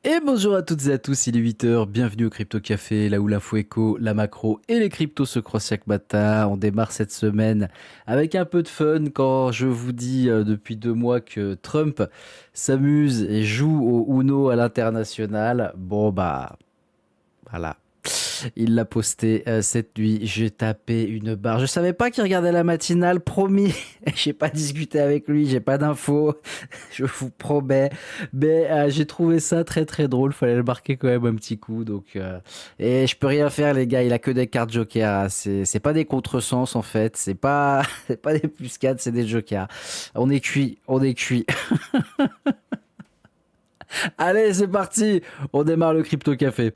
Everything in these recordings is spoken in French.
Et bonjour à toutes et à tous, il est 8 h, bienvenue au Crypto Café, là où l'info éco, la macro et les cryptos se croisent chaque matin. On démarre cette semaine avec un peu de fun quand je vous dis depuis 2 mois que Trump s'amuse et joue au Uno à l'international. Bon bah voilà, il l'a posté cette nuit. J'ai tapé une barre. Je savais pas qu'il regardait la matinale, promis. J'ai pas discuté avec lui, j'ai pas d'infos. Je vous promets. Mais j'ai trouvé ça très très drôle. Fallait le marquer quand même un petit coup. Et je peux rien faire, les gars. Il a que des cartes jokers, hein. C'est pas des contresens en fait. C'est pas, c'est pas des plus 4, c'est des jokers. On est cuit, on est cuit. Allez, c'est parti. On démarre le Crypto Café.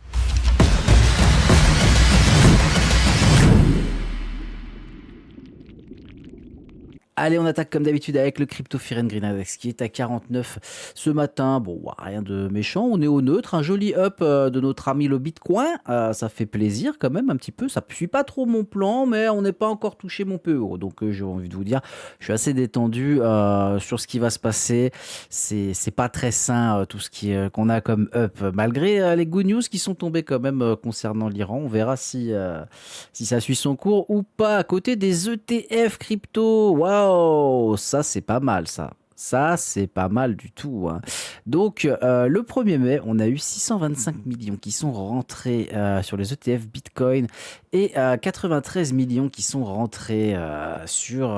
Allez, on attaque comme d'habitude avec le Crypto Fear and Green Index qui est à 49 ce matin. Bon, ouah, rien de méchant, on est au neutre. Un joli up de notre ami le Bitcoin. Ça fait plaisir quand même un petit peu. Ça ne suit pas trop mon plan, mais on n'est pas encore touché mon PEO. Donc j'ai envie de vous dire, je suis assez détendu sur ce qui va se passer. C'est pas très sain tout ce qu'on a comme up, malgré les good news qui sont tombés quand même concernant l'Iran. On verra si ça suit son cours ou pas. À côté des ETF crypto, waouh, ça c'est pas mal ça. Ça, c'est pas mal du tout, hein. Donc, le 1er mai, on a eu 625 millions qui sont rentrés sur les ETF Bitcoin et 93 millions qui sont rentrés sur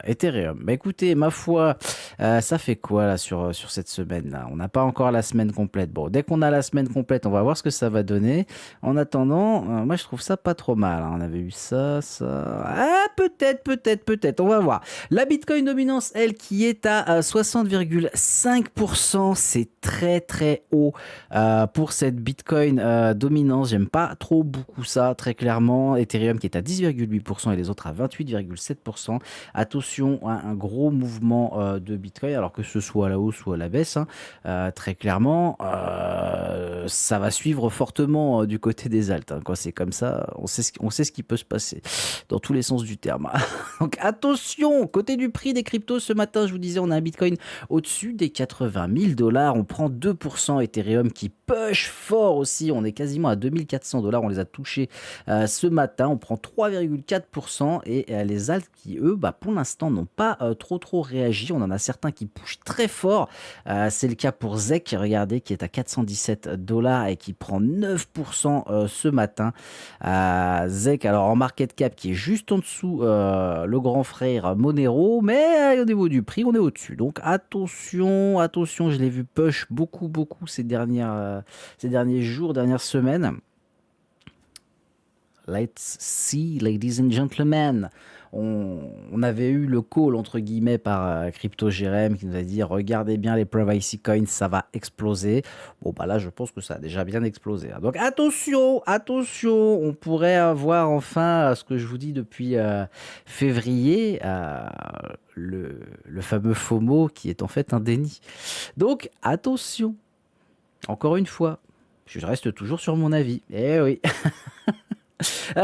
Ethereum. Bah écoutez, ma foi, ça fait quoi là sur cette semaine-là? On n'a pas encore la semaine complète. Bon, dès qu'on a la semaine complète, on va voir ce que ça va donner. En attendant, moi je trouve ça pas trop mal, hein. On avait eu ça, ça. Ah, peut-être. On va voir. La Bitcoin dominance, elle, qui est à 60,5%. C'est très très haut pour cette Bitcoin dominance. J'aime pas trop beaucoup ça, très clairement. Ethereum qui est à 10,8% et les autres à 28,7%. Attention, hein, un gros mouvement de Bitcoin, alors que ce soit à la hausse ou à la baisse, hein. Très clairement, ça va suivre fortement du côté des alts, hein. Quand c'est comme ça, on sait ce qui peut se passer dans tous les sens du terme. Donc attention, côté du prix des cryptos, ce matin, je vous disais, on a un Bitcoin au-dessus des 80 000 dollars. On prend 2%. Ethereum qui push fort aussi. On est quasiment à 2400 dollars. On les a touchés ce matin. On prend 3,4%. Et les alts qui, eux, bah, pour l'instant, n'ont pas trop réagi. On en a certains qui pushent très fort. C'est le cas pour ZEC, regardez, qui est à 417 dollars et qui prend 9% ce matin. ZEC, alors en market cap, qui est juste en dessous le grand frère Monero, mais au niveau du prix, on est au-dessus. Donc attention, je l'ai vu push beaucoup ces derniers jours, dernières semaines. Let's see, ladies and gentlemen. On avait eu le call entre guillemets par Crypto Jérém qui nous a dit regardez bien les privacy coins, ça va exploser. Bon bah là je pense que ça a déjà bien explosé, hein. Donc attention, on pourrait avoir enfin ce que je vous dis depuis février, le fameux FOMO qui est en fait un déni. Donc attention, encore une fois, je reste toujours sur mon avis. Eh oui.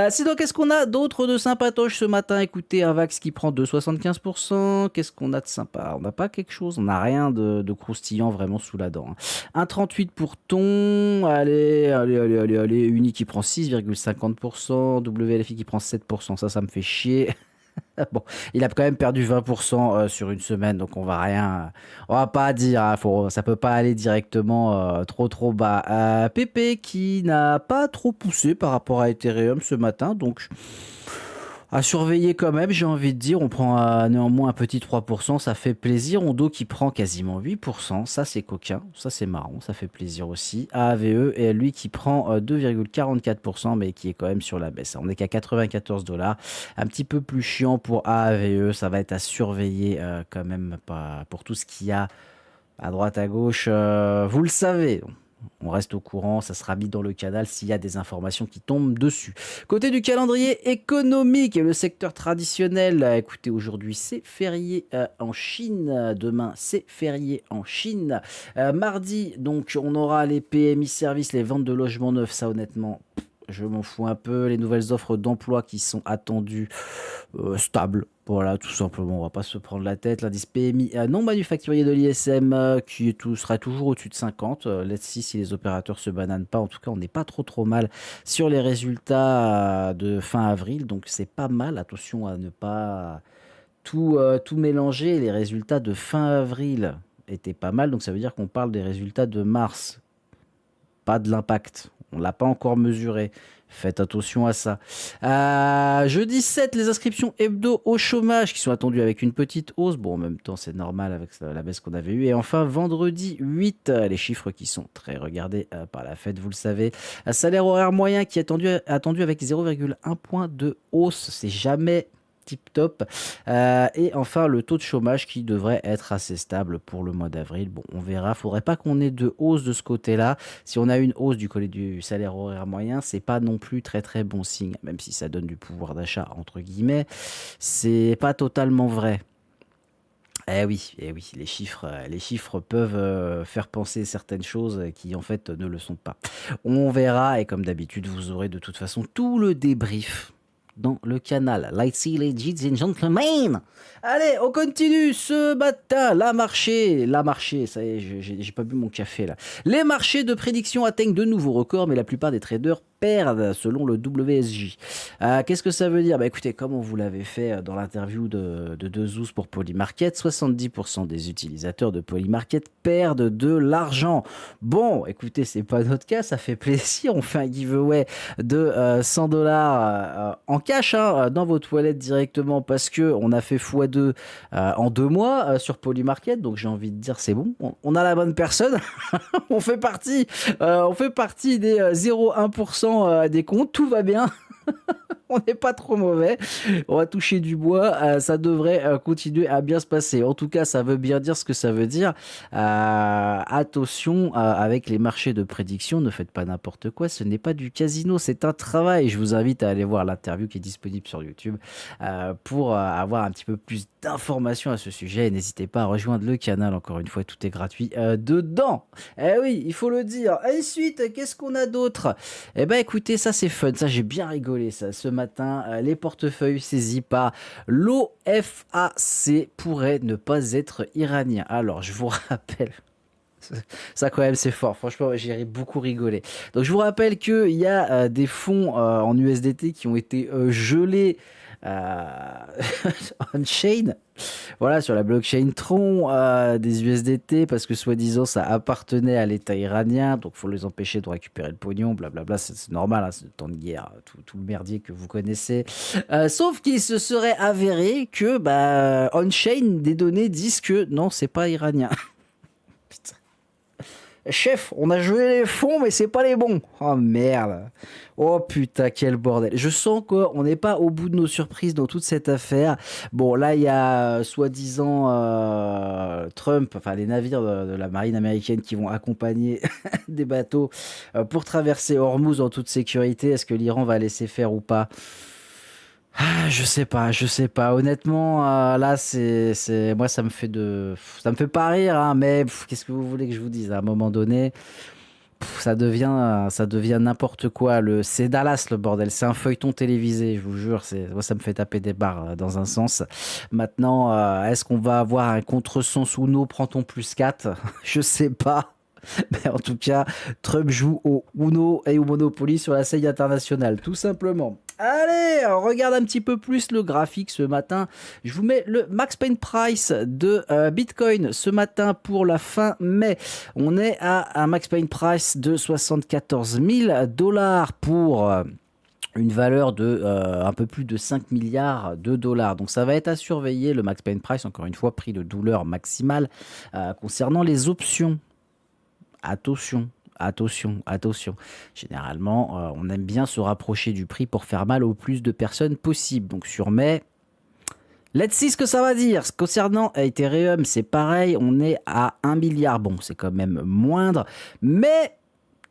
Sinon, qu'est-ce qu'on a d'autre de sympatoche ce matin? Écoutez, un Vax qui prend 2,75%. Qu'est-ce qu'on a de sympa? On n'a pas quelque chose, on n'a rien de croustillant vraiment sous la dent, hein. 1,38 pour Ton. Allez. Uni qui prend 6,50%. WLFI qui prend 7%. Ça me fait chier. Bon, il a quand même perdu 20% sur une semaine, donc on va pas dire, hein, ça peut pas aller directement trop bas. PP qui n'a pas trop poussé par rapport à Ethereum ce matin, donc à surveiller quand même, j'ai envie de dire. On prend néanmoins un petit 3%, ça fait plaisir. Ondo qui prend quasiment 8%, ça c'est coquin, ça c'est marrant, ça fait plaisir aussi. AAVE et lui qui prend 2,44%, mais qui est quand même sur la baisse. On n'est qu'à 94 dollars, un petit peu plus chiant pour AAVE, ça va être à surveiller quand même pas pour tout ce qu'il y a à droite à gauche. Vous le savez. On reste au courant, ça sera mis dans le canal s'il y a des informations qui tombent dessus. Côté du calendrier économique et le secteur traditionnel, écoutez, aujourd'hui c'est férié en Chine, demain c'est férié en Chine. Mardi, donc on aura les PMI services, les ventes de logements neufs, ça honnêtement, je m'en fous un peu. Les nouvelles offres d'emploi qui sont attendues stables. Voilà, tout simplement, on va pas se prendre la tête. L'indice PMI non manufacturier de l'ISM sera toujours au-dessus de 50. Let's see si les opérateurs se bananent pas. En tout cas, on n'est pas trop mal sur les résultats de fin avril. Donc c'est pas mal. Attention à ne pas tout mélanger. Les résultats de fin avril étaient pas mal. Donc ça veut dire qu'on parle des résultats de mars, pas de l'impact. On ne l'a pas encore mesuré. Faites attention à ça. Jeudi 7, les inscriptions hebdo au chômage qui sont attendues avec une petite hausse. Bon, en même temps, c'est normal avec la baisse qu'on avait eue. Et enfin, vendredi 8, les chiffres qui sont très regardés par la Fed, vous le savez. Un salaire horaire moyen qui est attendu avec 0,1 point de hausse. C'est jamais tip top. Et enfin, le taux de chômage qui devrait être assez stable pour le mois d'avril. Bon, on verra. Faudrait pas qu'on ait de hausse de ce côté-là. Si on a une hausse du salaire horaire moyen, c'est pas non plus très bon signe, même si ça donne du pouvoir d'achat entre guillemets. C'est pas totalement vrai. Eh oui, les chiffres peuvent faire penser certaines choses qui en fait ne le sont pas. On verra et comme d'habitude, vous aurez de toute façon tout le débrief dans le canal. Let's see, ladies and gentlemen. Allez, on continue ce matin. La marché, ça y est, j'ai pas bu mon café là. Les marchés de prédiction atteignent de nouveaux records, mais la plupart des traders perdent selon le WSJ. Qu'est-ce que ça veut dire? Bah écoutez, comme on vous l'avait fait dans l'interview de 2 pour Polymarket, 70% des utilisateurs de Polymarket perdent de l'argent. Bon, écoutez, c'est pas notre cas, ça fait plaisir. On fait un giveaway de $100 en cash dans votre wallet directement parce que on a fait x2 en 2 mois sur Polymarket. Donc j'ai envie de dire c'est bon, on a la bonne personne. on fait partie des 0,1% des comptes, tout va bien. On n'est pas trop mauvais. On va toucher du bois. Ça devrait continuer à bien se passer. En tout cas, ça veut bien dire ce que ça veut dire. Attention avec les marchés de prédiction. Ne faites pas n'importe quoi. Ce n'est pas du casino. C'est un travail. Je vous invite à aller voir l'interview qui est disponible sur YouTube pour avoir un petit peu plus d'informations à ce sujet. Et n'hésitez pas à rejoindre le canal. Encore une fois, tout est gratuit dedans. Eh oui, il faut le dire. Ensuite, qu'est-ce qu'on a d'autre? Eh ben, écoutez, ça c'est fun. Ça, j'ai bien rigolé ça ce matin. Les portefeuilles saisis par l'OFAC pourraient ne pas être iraniens. Alors, je vous rappelle. Ça quand même c'est fort, franchement j'ai beaucoup rigolé. Donc je vous rappelle qu'il y a des fonds en USDT qui ont été gelés on-chain, voilà, sur la blockchain Tron des USDT parce que soi-disant ça appartenait à l'État iranien, donc faut les empêcher de récupérer le pognon, blablabla, c'est normal, c'est le temps de guerre, tout le merdier que vous connaissez. Sauf qu'il se serait avéré que on-chain des données disent que non, c'est pas iranien. Putain. Chef, on a joué les fonds, mais c'est pas les bons. Oh merde. Oh putain, quel bordel. Je sens qu'on n'est pas au bout de nos surprises dans toute cette affaire. Bon, là, il y a soi-disant Trump, enfin les navires de la marine américaine qui vont accompagner des bateaux pour traverser Hormuz en toute sécurité. Est-ce que l'Iran va laisser faire ou pas? Je sais pas. Honnêtement, là, moi, ça me fait pas rire, hein, mais qu'est-ce que vous voulez que je vous dise? À un moment donné, ça devient n'importe quoi. C'est Dallas, le bordel. C'est un feuilleton télévisé, je vous jure. Moi, ça me fait taper des barres dans un sens. Maintenant, est-ce qu'on va avoir un contresens Uno, prend-on plus 4? Je sais pas. Mais en tout cas, Trump joue au Uno et au Monopoly sur la scène internationale, tout simplement. Allez, on regarde un petit peu plus le graphique ce matin. Je vous mets le max pain price de Bitcoin ce matin pour la fin mai. On est à un max pain price de 74 000 $ pour une valeur de un peu plus de 5 milliards de dollars. Donc ça va être à surveiller, le max pain price, encore une fois, prix de douleur maximal. Concernant les options, attention. Généralement, on aime bien se rapprocher du prix pour faire mal au plus de personnes possible. Donc sur mai, let's see ce que ça va dire. Concernant Ethereum, c'est pareil, on est à 1 milliard. Bon, c'est quand même moindre, mais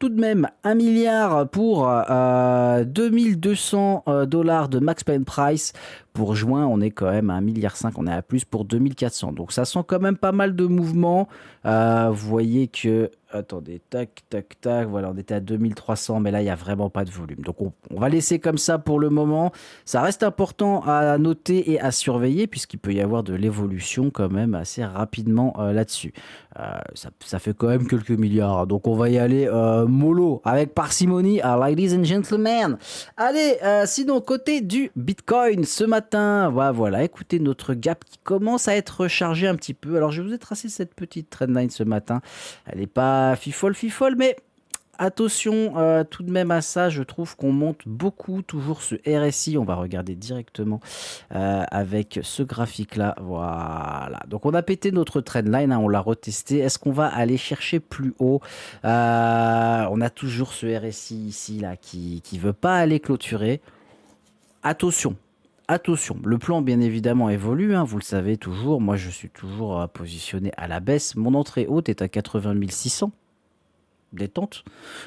tout de même 1 milliard pour 2200 $ de max pain price Pour juin, on est quand même à 1,5 milliard, on est à plus pour 2400. Donc ça sent quand même pas mal de mouvements. Vous voyez que, attendez, tac, tac, tac, voilà, on était à 2300, mais là, il n'y a vraiment pas de volume. Donc on va laisser comme ça pour le moment. Ça reste important à noter et à surveiller, puisqu'il peut y avoir de l'évolution quand même assez rapidement là-dessus. Ça fait quand même quelques milliards, donc on va y aller mollo, avec parcimonie, ladies and gentlemen. Allez, sinon, côté du Bitcoin, ce matin, voilà, écoutez, notre gap qui commence à être rechargé un petit peu. Alors, je vous ai tracé cette petite trendline ce matin. Elle n'est pas fifole, mais attention tout de même à ça. Je trouve qu'on monte beaucoup, toujours ce RSI. On va regarder directement avec ce graphique-là. Voilà. Donc, on a pété notre trendline, hein, on l'a retesté. Est-ce qu'on va aller chercher plus haut? On a toujours ce RSI ici, là, qui ne veut pas aller clôturer. Attention, attention. Le plan, bien évidemment, évolue, hein, vous le savez toujours. Moi, je suis toujours positionné à la baisse. Mon entrée haute est à 80 600. Détente,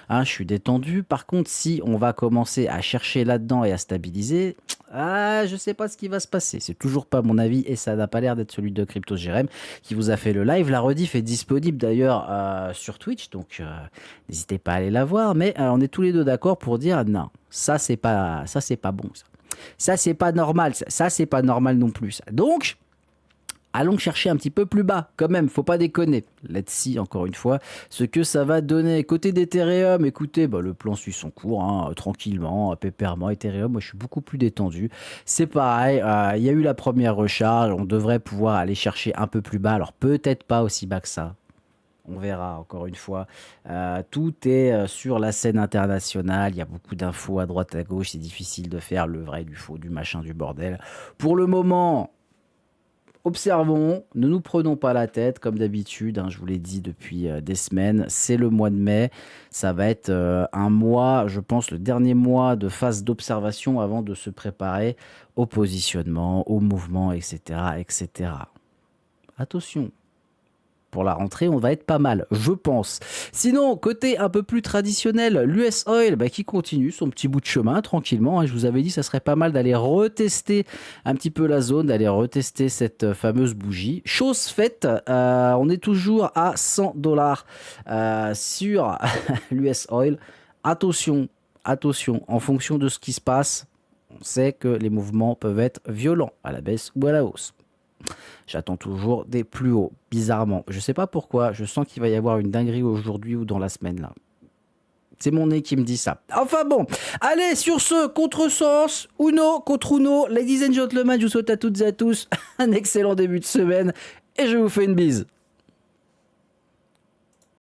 hein, je suis détendu. Par contre, si on va commencer à chercher là-dedans et à stabiliser, je sais pas ce qui va se passer. C'est toujours pas mon avis et ça n'a pas l'air d'être celui de Crypto Jérém qui vous a fait le live. La rediff est disponible d'ailleurs sur Twitch, donc n'hésitez pas à aller la voir. Mais on est tous les deux d'accord pour dire non, ça c'est pas bon. Ça c'est pas normal. Ça c'est pas normal non plus. Donc allons chercher un petit peu plus bas, quand même, faut pas déconner. Let's see, encore une fois, ce que ça va donner. Côté d'Ethereum, écoutez, le plan suit son cours, hein, tranquillement, pépèrement. Ethereum, moi je suis beaucoup plus détendu. C'est pareil, il y a eu la première recharge, on devrait pouvoir aller chercher un peu plus bas, alors peut-être pas aussi bas que ça. On verra encore une fois. Tout est sur la scène internationale. Il y a beaucoup d'infos à droite, à gauche. C'est difficile de faire le vrai, du faux, du machin, du bordel. Pour le moment, observons, ne nous prenons pas la tête, comme d'habitude, hein, je vous l'ai dit depuis des semaines, c'est le mois de mai, ça va être un mois, je pense, le dernier mois de phase d'observation avant de se préparer au positionnement, au mouvement, etc., etc. Attention. Pour la rentrée, on va être pas mal, je pense. Sinon, côté un peu plus traditionnel, l'US Oil qui continue son petit bout de chemin tranquillement. Hein. Je vous avais dit, ça serait pas mal d'aller retester un petit peu la zone, d'aller retester cette fameuse bougie. Chose faite, on est toujours à 100 dollars sur l'US Oil. Attention, attention, en fonction de ce qui se passe, on sait que les mouvements peuvent être violents à la baisse ou à la hausse. J'attends toujours des plus hauts, bizarrement. Je sais pas pourquoi, je sens qu'il va y avoir une dinguerie aujourd'hui ou dans la semaine là. C'est mon nez qui me dit ça. Enfin bon, allez, sur ce, contresens, Uno contre Uno, ladies and gentlemen, je vous souhaite à toutes et à tous un excellent début de semaine et je vous fais une bise.